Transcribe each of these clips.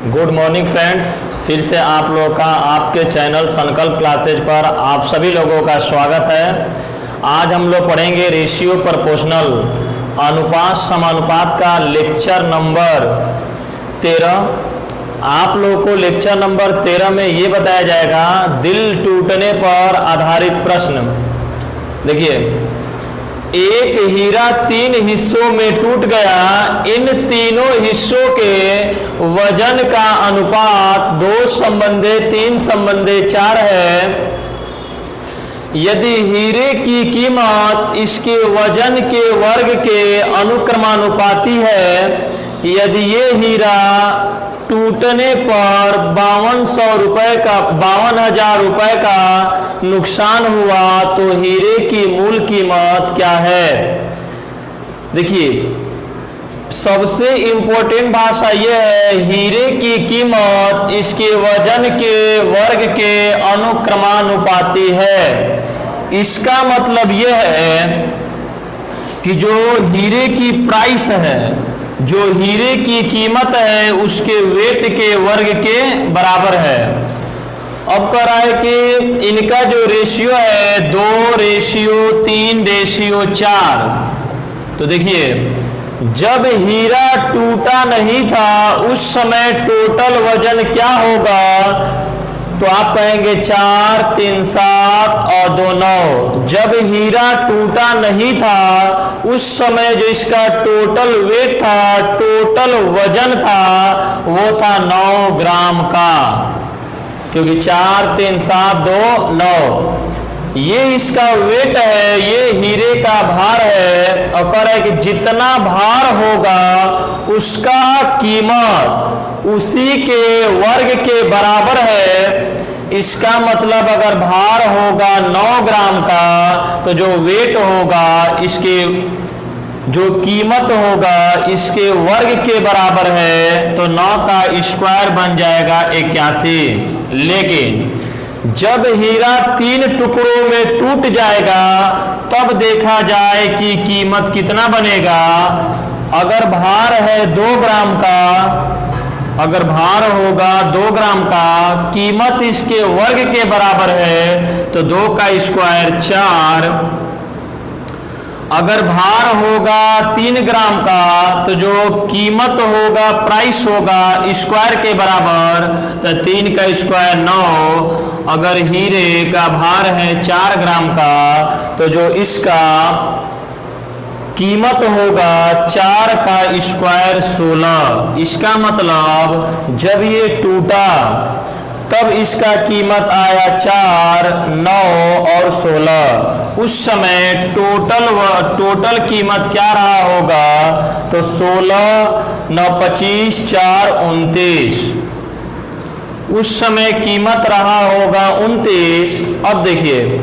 Good morning friends, फिर से आप लोगों का आपके चैनल संकल्प क्लासेज पर आप सभी लोगों का स्वागत है। आज हम लोग पढ़ेंगे रेशियो प्रोपोर्शनल अनुपात समानुपात का लेक्चर नंबर 13। आप लोगों को लेक्चर नंबर 13 में ये बताया जाएगा दिल टूटने पर आधारित प्रश्न। देखिए, एक हीरा 3 हिस्सों में टूट गया, इन तीनों हिस्सों के वजन का अनुपात 2:3:4 है। यदि हीरे की कीमत इसके वजन के वर्ग के अनुक्रमानुपाती है, यदि ये हीरा टूटने पर 52,000 रुपए का नुकसान हुआ तो हीरे की मूल कीमत क्या है। देखिए, सबसे इंपॉर्टेंट भाषा यह है, हीरे की कीमत इसके वजन के वर्ग के अनुक्रमानुपाती है। इसका मतलब यह है कि जो हीरे की प्राइस है, जो हीरे की कीमत है, उसके वेट के वर्ग के बराबर है। अब कह रहा है कि इनका जो रेशियो है 2:3:4। तो देखिए, जब हीरा टूटा नहीं था उस समय टोटल वजन क्या होगा, तो आप कहेंगे 4, 3, 7 और 2, 9। जब हीरा टूटा नहीं था उस समय जो इसका टोटल वेट था, टोटल वजन था, वो था 9 ग्राम का, क्योंकि 4, 3, 7, 2, 9 ये इसका वेट है, ये हीरे का भार है। और कह रहा है कि जितना भार होगा उसका कीमत उसी के वर्ग के बराबर है। इसका मतलब अगर भार होगा 9 ग्राम का तो जो वेट होगा, इसके जो कीमत होगा इसके वर्ग के बराबर है, तो 9 का स्क्वायर बन जाएगा 81। लेकिन जब हीरा 3 टुकड़ों में टूट जाएगा तब देखा जाए कि कीमत कितना बनेगा। अगर भार है 2 ग्राम का, अगर भार होगा 2 ग्राम का, कीमत इसके वर्ग के बराबर है, तो 2 का स्क्वायर 4। अगर भार होगा 3 ग्राम का तो जो कीमत होगा, प्राइस होगा स्क्वायर के बराबर, तो 3 का स्क्वायर 9। अगर हीरे का भार है 4 ग्राम का तो जो इसका कीमत होगा 4 का स्क्वायर 16। इसका मतलब जब ये टूटा तब इसका कीमत आया 4, 9 और 16। उस समय टोटल कीमत क्या रहा होगा, तो 16, 9, 25, 4, 29। उस समय कीमत रहा होगा 29। अब देखिए,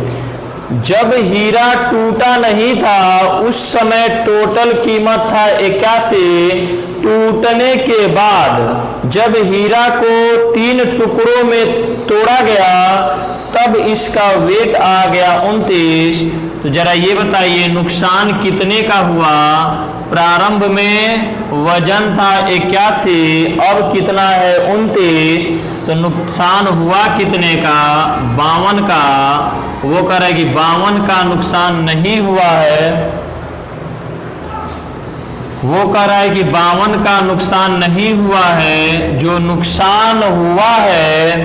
जब हीरा टूटा नहीं था उस समय टोटल कीमत था 81। टूटने के बाद जब हीरा को 3 टुकड़ों में तोड़ा गया तब इसका वेट आ गया 29। तो जरा ये बताइए नुकसान कितने का हुआ। प्रारंभ में वजन था 81, अब कितना है 29, तो नुकसान हुआ कितने का, 52 का। वो कह रहा है कि 52 का नुकसान नहीं हुआ है। वो कह रहा है कि 52 का नुकसान नहीं हुआ है। जो नुकसान हुआ है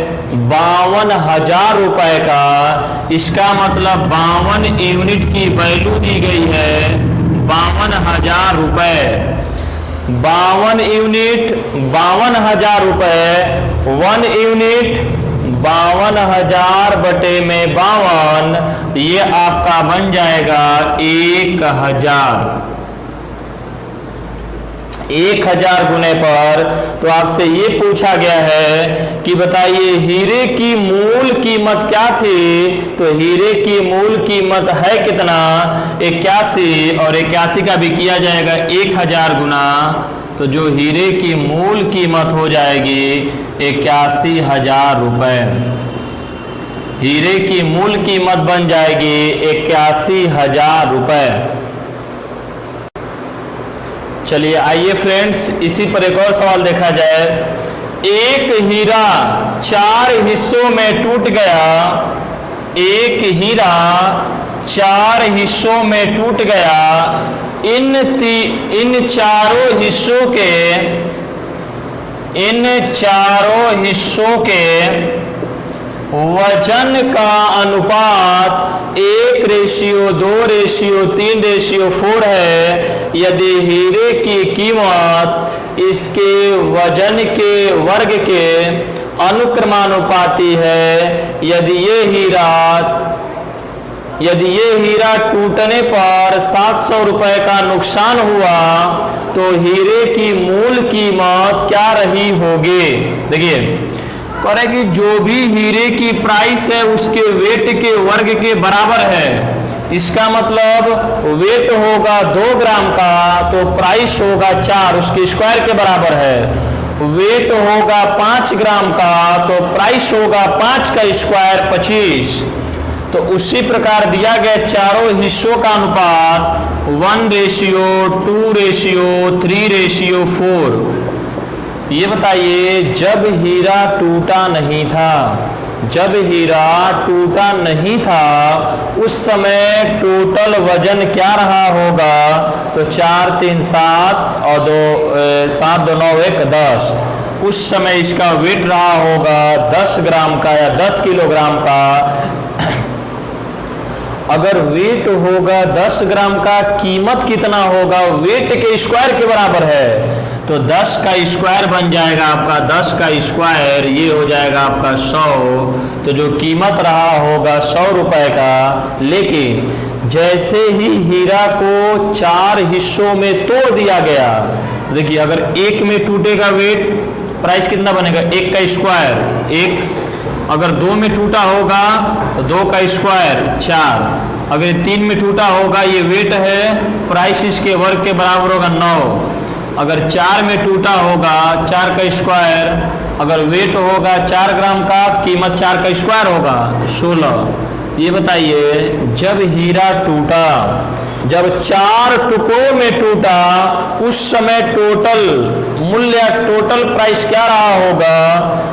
52,000 रुपए का। इसका मतलब 52 यूनिट की वैल्यू दी गई है 52,000 रुपए। 52 यूनिट 52,000 रुपए। 1 यूनिट 52,000 बटे में 52, ये आपका बन जाएगा 1,000। 1,000 गुने पर। तो आपसे ये पूछा गया है कि बताइए हीरे की मूल कीमत क्या थी, तो हीरे की मूल कीमत है कितना, 81। और 81 का भी किया जाएगा 1,000 गुना, तो जो हीरे की मूल कीमत हो जाएगी 81,000 रुपए। हीरे की मूल कीमत बन जाएगी 81,000 रुपए। चलिए आइए फ्रेंड्स, इसी पर एक और सवाल देखा जाए। एक हीरा 4 हिस्सों में टूट गया, एक हीरा 4 हिस्सों में टूट गया, इन चारों हिस्सों के वजन का अनुपात 1:2:3:4 है। यदि हीरे की कीमत इसके वजन के वर्ग के अनुक्रमानुपाती है, यदि ये हीरा टूटने पर 700 रुपए का नुकसान हुआ तो हीरे की मूल कीमत क्या रही होगी। देखिए कह रहे कि जो भी हीरे की प्राइस है उसके वेट के वर्ग के बराबर है। इसका मतलब वेट होगा 2 ग्राम का तो प्राइस होगा 4, उसके स्क्वायर के बराबर है। वेट होगा 5 ग्राम का तो प्राइस होगा 5 का स्क्वायर 25। तो उसी प्रकार दिया गया चारों हिस्सों का अनुपात 1:2:3:4। ये बताइए जब हीरा टूटा नहीं था, उस समय टोटल वजन क्या रहा होगा। तो 4 3 7 और 7 2 9 1 10। उस समय इसका वेट रहा होगा 10 ग्राम का या 10 किलोग्राम का। अगर वेट होगा 10 ग्राम का, कीमत कितना होगा, वेट के स्क्वायर के बराबर है। तो 10 का स्क्वायर बन जाएगा आपका 10 का स्क्वायर, ये हो जाएगा आपका 100। तो जो कीमत रहा होगा 100 रुपए का। लेकिन जैसे ही हीरा को 4 हिस्सों में तोड़ दिया गया, देखिए अगर 1 में टूटेगा वेट, प्राइस कितना बनेगा 1 का स्क्वायर 1। अगर 2 में टूटा होगा तो 2 का स्क्वायर 4। अगर 3 में टूटा होगा, ये वेट है, प्राइस इसके वर्ग के बराबर होगा 9। अगर 4 में टूटा होगा 4 का स्क्वायर, अगर वेट होगा 4 ग्राम का, कीमत 4 का स्क्वायर होगा 16। ये बताइए जब हीरा टूटा, जब 4 टुकड़ों में टूटा, उस समय टोटल मूल्य, टोटल प्राइस क्या रहा होगा।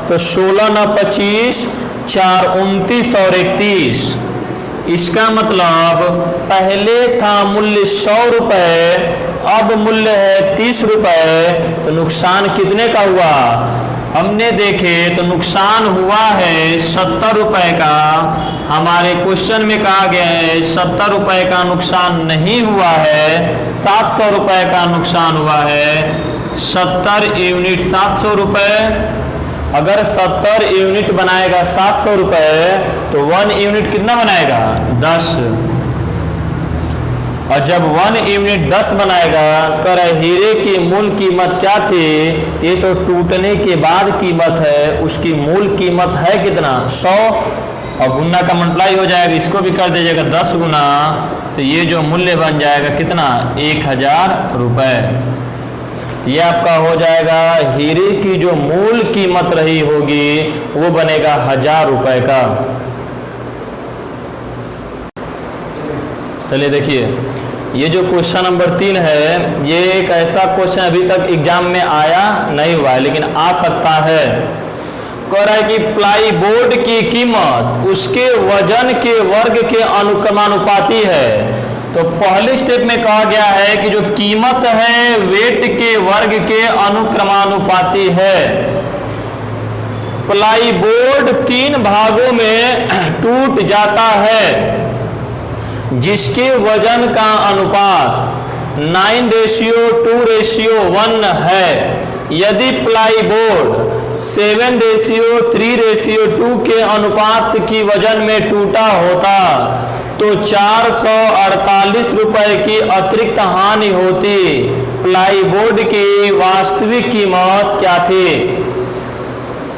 तो 16 × 25 4 29 और 31। इसका मतलब पहले था मूल्य 100 रुपए, अब मूल्य है 30 रुपए। तो नुकसान कितने का हुआ हमने देखे तो नुकसान हुआ है 70 रुपए का। हमारे क्वेश्चन में कहा गया है 70 रुपए का नुकसान नहीं हुआ है, 700 रुपए का नुकसान हुआ है। 70 यूनिट 700 रुपए। अगर 70 यूनिट बनाएगा 700 रुपए तो 1 यूनिट कितना बनाएगा 10। और जब 1 यूनिट 10 बनाएगा तो हीरे की मूल कीमत क्या थी। ये तो टूटने के बाद कीमत है, उसकी मूल कीमत है कितना 100 और गुना का मल्टीप्लाई हो जाएगा, इसको भी कर दीजिएगा 10 गुना। तो ये जो मूल्य बन जाएगा कितना 1000 रुपए। ये आपका हो जाएगा हीरे की जो मूल कीमत रही होगी वो बनेगा 1000 रुपए का। चलिए देखिए ये जो क्वेश्चन नंबर 3 है, ये एक ऐसा क्वेश्चन अभी तक एग्जाम में आया नहीं हुआ है लेकिन आ सकता है। कह रहा है कि प्लाई बोर्ड की कीमत उसके वजन के वर्ग के अनुक्रमानुपाती है। तो पहले स्टेप में कहा गया है कि जो कीमत है वेट के वर्ग के अनुक्रमानुपाती है। प्लाई बोर्ड 3 भागों में टूट जाता है जिसके वजन का अनुपात 9:2:1 है। यदि प्लाई बोर्ड 7:3:2 के अनुपात की वजन में टूटा होता तो 448 रुपए की अतिरिक्त हानि होती। प्लाई बोर्ड की वास्तविक कीमत क्या थी।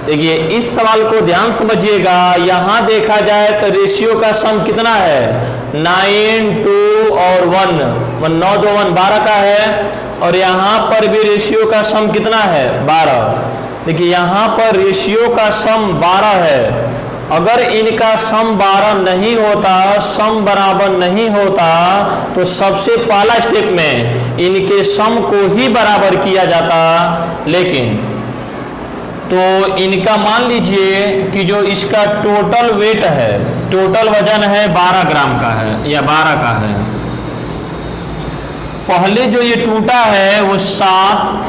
देखिए इस सवाल को ध्यान समझिएगा। यहां देखा जाए तो रेशियो का सम कितना है 9 2 और 1, 9 2 1 12 का है। और यहाँ पर भी रेशियो का सम कितना है 12। देखिए यहाँ पर रेशियो का सम 12 है। अगर इनका सम 12 नहीं होता, सम बराबर नहीं होता, तो सबसे पहला स्टेप में इनके सम को ही बराबर किया जाता। लेकिन तो इनका मान लीजिए कि जो इसका टोटल वेट है, टोटल वजन है 12 ग्राम का है या 12 का है। पहले जो ये टूटा है वो 7,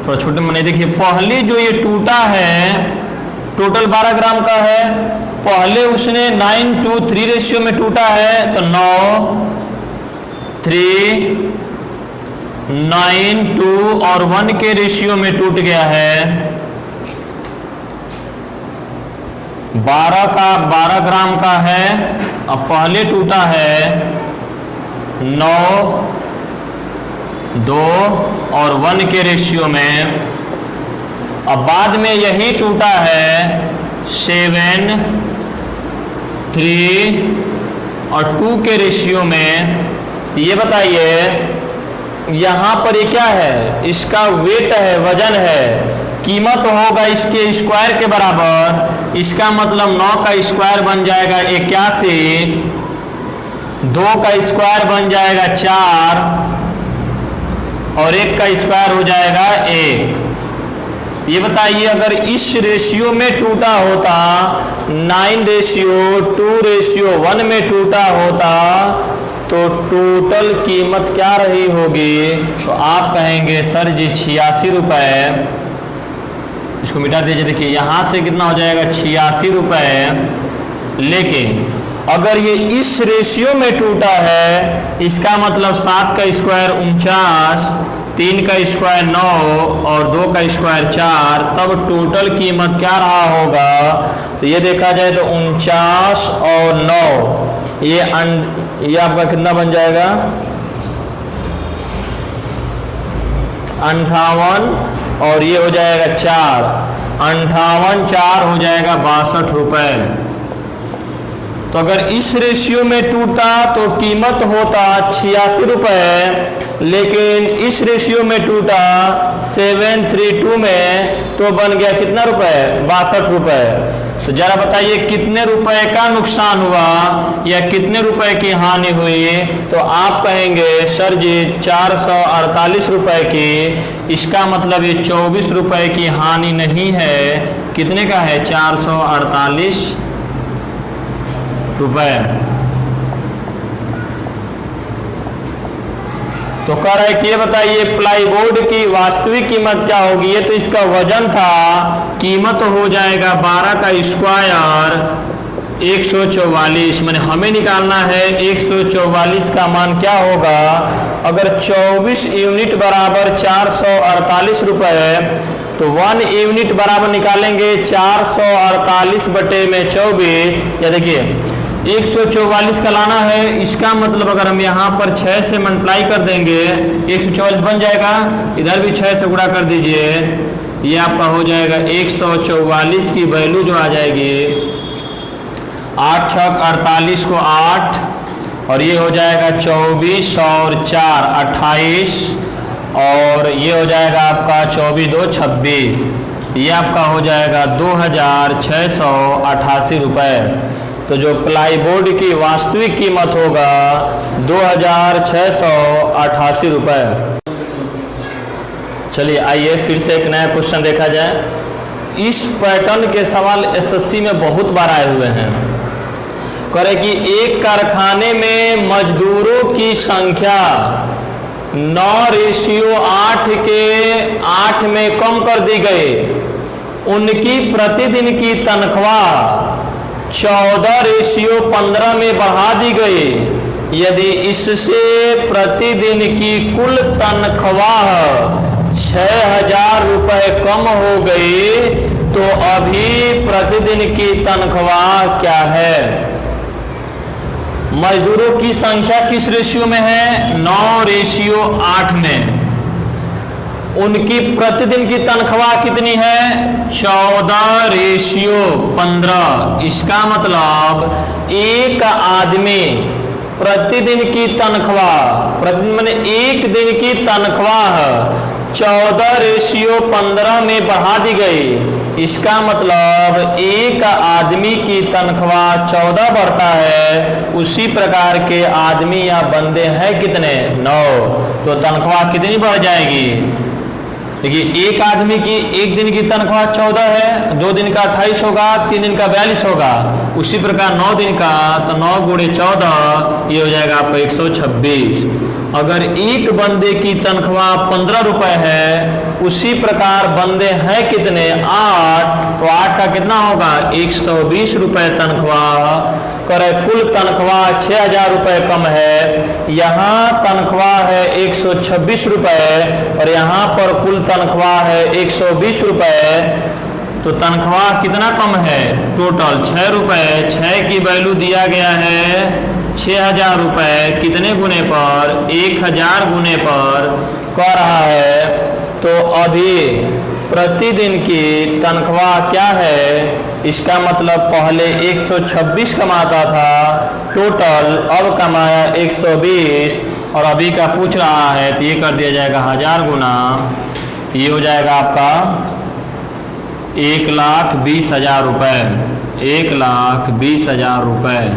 थोड़ा छोटे में नहीं, देखिए पहले जो ये टूटा है टोटल 12 ग्राम का है। पहले उसने 9:3 रेशियो में टूटा है, तो 9, 3, 9, 2 और 1 के रेशियो में टूट गया है। 12 ग्राम का है। अब पहले टूटा है 9, 2 और 1 के रेशियो में। अब बाद में यही टूटा है 7, 3 और 2 के रेशियो में। ये बताइए यहाँ पर ये क्या है, इसका वेट है, वजन है, कीमत होगा इसके स्क्वायर के बराबर। इसका मतलब 9 का स्क्वायर बन जाएगा 81, 2 का स्क्वायर बन जाएगा 4 और 1 का स्क्वायर हो जाएगा 1। ये बताइए अगर इस रेशियो में टूटा होता, 9:2:1 में टूटा होता, तो टोटल कीमत क्या रही होगी? तो आप कहेंगे सर जी 86 रुपये। इसको मिटा दीजिए, देखिए यहाँ से कितना हो जाएगा 86 रुपये। लेकिन अगर ये इस रेशियो में टूटा है, इसका मतलब 7 का स्क्वायर 49, 3 का स्क्वायर 9 और 2 का स्क्वायर 4, तब टोटल कीमत क्या रहा होगा? तो ये देखा जाए तो 49 और 9, ये आपका कितना बन जाएगा? 58 और ये हो जाएगा 4, 58, 4 हो जाएगा 62 रुपये। तो अगर इस रेशियो में टूटा तो कीमत होता 86 रुपये, लेकिन इस रेशियो में टूटा 7:3:2 में, तो बन गया कितना रुपए? 62 रुपये। तो जरा बताइए कितने रुपए का नुकसान हुआ या कितने रुपए की हानि हुई? तो आप कहेंगे सर जी 448 रुपए की। इसका मतलब ये 24 रुपए की हानि नहीं है। कितने का है? 448 रुपए। तो कह रहा है कि ये बताइए प्लाईवुड की वास्तविक कीमत क्या होगी? ये तो इसका वजन था, कीमत हो जाएगा 12 का स्क्वायर 144। मैंने हमें निकालना है 144 का मान क्या होगा। अगर 24 यूनिट बराबर 448 रुपये, तो 1 यूनिट बराबर निकालेंगे 448 बटे में 24। या देखिए 144 का लाना है, इसका मतलब अगर हम यहाँ पर 6 से मल्टीप्लाई कर देंगे 144 बन जाएगा। इधर भी 6 से गुणा कर दीजिए, ये आपका हो जाएगा 144 की वैल्यू जो आ जाएगी 8 छक 48 को 8 और ये हो जाएगा 24 और 4 28 और ये हो जाएगा आपका 24 2 26। ये आपका हो जाएगा 2688 रुपये। तो जो प्लाईवुड की वास्तविक कीमत होगा 2688 रुपये। चलिए आइए फिर से एक नया क्वेश्चन देखा जाए। इस पैटर्न के सवाल एसएससी में बहुत बार आए हुए हैं। करे कि एक कारखाने में मजदूरों की संख्या 9:8 के 8 में कम कर दी गई। उनकी प्रतिदिन की तनख्वाह 14:15 में बढ़ा दी गई। यदि इससे प्रतिदिन की कुल तनख्वाह 6,000 रुपये कम हो गई, तो अभी प्रतिदिन की तनख्वाह क्या है? मजदूरों की संख्या किस रेशियो में है? 9:8 में। उनकी प्रतिदिन की तनख्वाह कितनी है? 14:15। इसका मतलब एक आदमी प्रतिदिन की तनख्वाह, प्रतिदिन माने एक दिन की तनख्वाह 14:15 में बढ़ा दी गई। इसका मतलब एक आदमी की तनख्वाह 14 बढ़ता है, उसी प्रकार के आदमी या बंदे हैं कितने? 9। तो तनख्वाह कितनी बढ़ जाएगी? देखिए एक आदमी की एक दिन की तनख्वाह 14 है, 2 दिन का 28 होगा, 3 दिन का 42 होगा। उसी प्रकार 9 दिन का तो 9 गुणे 14 ये हो जाएगा आपका 126। अगर एक बंदे की तनख्वाह 15 रुपए है, उसी प्रकार बंदे हैं कितने 8, तो 8 का कितना होगा 120 रुपए तनख्वाह करे। कुल तनख्वाह 6000 रुपए कम है, यहाँ तनख्वाह है 126 रुपए और यहाँ पर कुल तनख्वाह है 120 रुपए। तो तनख्वाह कितना कम है टोटल 6 रुपए। 6 की वैल्यू दिया गया है 6000 रुपए, कितने गुने पर 1000 गुने पर कह रहा है। तो अभी प्रतिदिन की तनख्वाह क्या है, इसका मतलब पहले 126 कमाता था टोटल, अब कमाया 120 और अभी का पूछ रहा है तो ये कर दिया जाएगा 1000 गुना, ये हो जाएगा आपका 1,20,000 रुपये। 1,20,000 रुपये।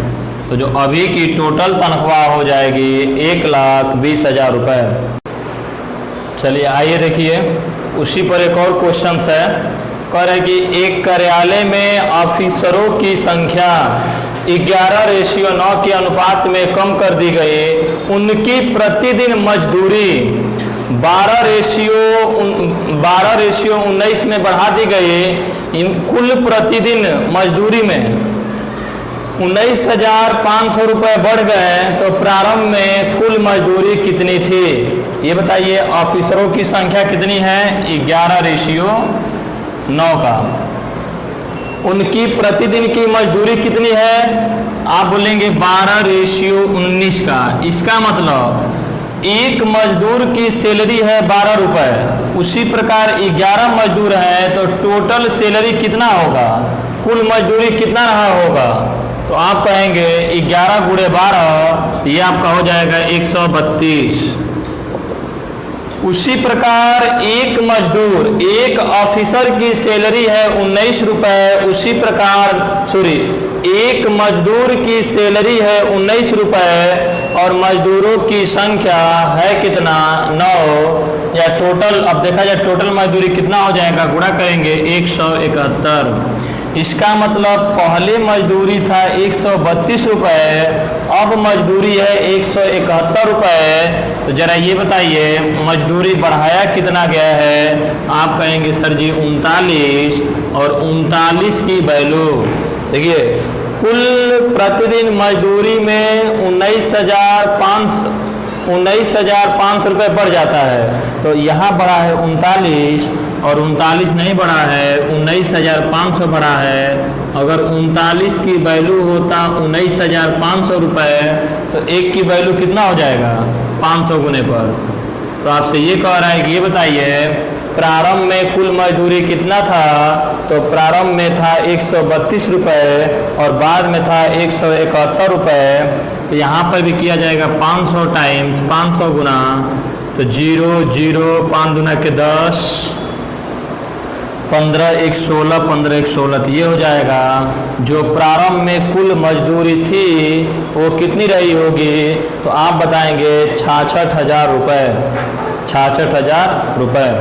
तो जो अभी की टोटल तनख्वाह हो जाएगी 1,20,000 रुपये। चलिए आइए देखिए उसी पर एक और क्वेश्चन है। कह रहे कि एक कार्यालय में ऑफिसरों की संख्या 11:9 के अनुपात में कम कर दी गई। उनकी प्रतिदिन मजदूरी 12:19 में बढ़ा दी गई। इन कुल प्रतिदिन मजदूरी में 19,500 रुपये बढ़ गए, तो प्रारंभ में कुल मजदूरी कितनी थी ये बताइए। ऑफिसरों की संख्या कितनी है 11:9 का। उनकी प्रतिदिन की मजदूरी कितनी है, आप बोलेंगे 12:19 का। इसका मतलब एक मजदूर की सैलरी है 12 रुपए, उसी प्रकार 11 मजदूर है तो टोटल सैलरी कितना होगा, कुल मजदूरी कितना रहा होगा। तो आप कहेंगे 11 गुणे 12 ये आपका हो जाएगा 132। उसी प्रकार एक मजदूर, एक ऑफिसर की सैलरी है 19 रुपए, उसी प्रकार एक मजदूर की सैलरी है 19 रुपए और मजदूरों की संख्या है कितना 9, या टोटल अब देखा जाए टोटल मजदूरी कितना हो जाएगा, गुणा करेंगे 171। इसका मतलब पहले मजदूरी था 132 रुपए, अब मजदूरी है 171 रुपए। तो जरा ये बताइए मजदूरी बढ़ाया कितना गया है, आप कहेंगे सर जी 39, और 39 की वैल्यू देखिए कुल प्रतिदिन मजदूरी में 19,500 रुपये बढ़ जाता है। तो यहाँ बढ़ा है 39 और 39 नहीं बढ़ा है, 19,500 बढ़ा है। अगर 39 की वैल्यू होता 19,500 रुपये तो एक की वैल्यू कितना हो जाएगा 500 गुने पर। तो आपसे ये कह रहा है कि ये बताइए प्रारंभ में कुल मजदूरी कितना था, तो प्रारंभ में था 132 रुपये और बाद में था 171 रुपये। तो यहाँ पर भी किया जाएगा 500 टाइम्स 500 गुना, तो 0 0 5 दुना के 10, 15 1 16, 15 1 16, तो ये हो जाएगा जो प्रारंभ में कुल मजदूरी थी वो कितनी रही होगी, तो आप बताएंगे 66,000 रुपये। 66,000 रुपये।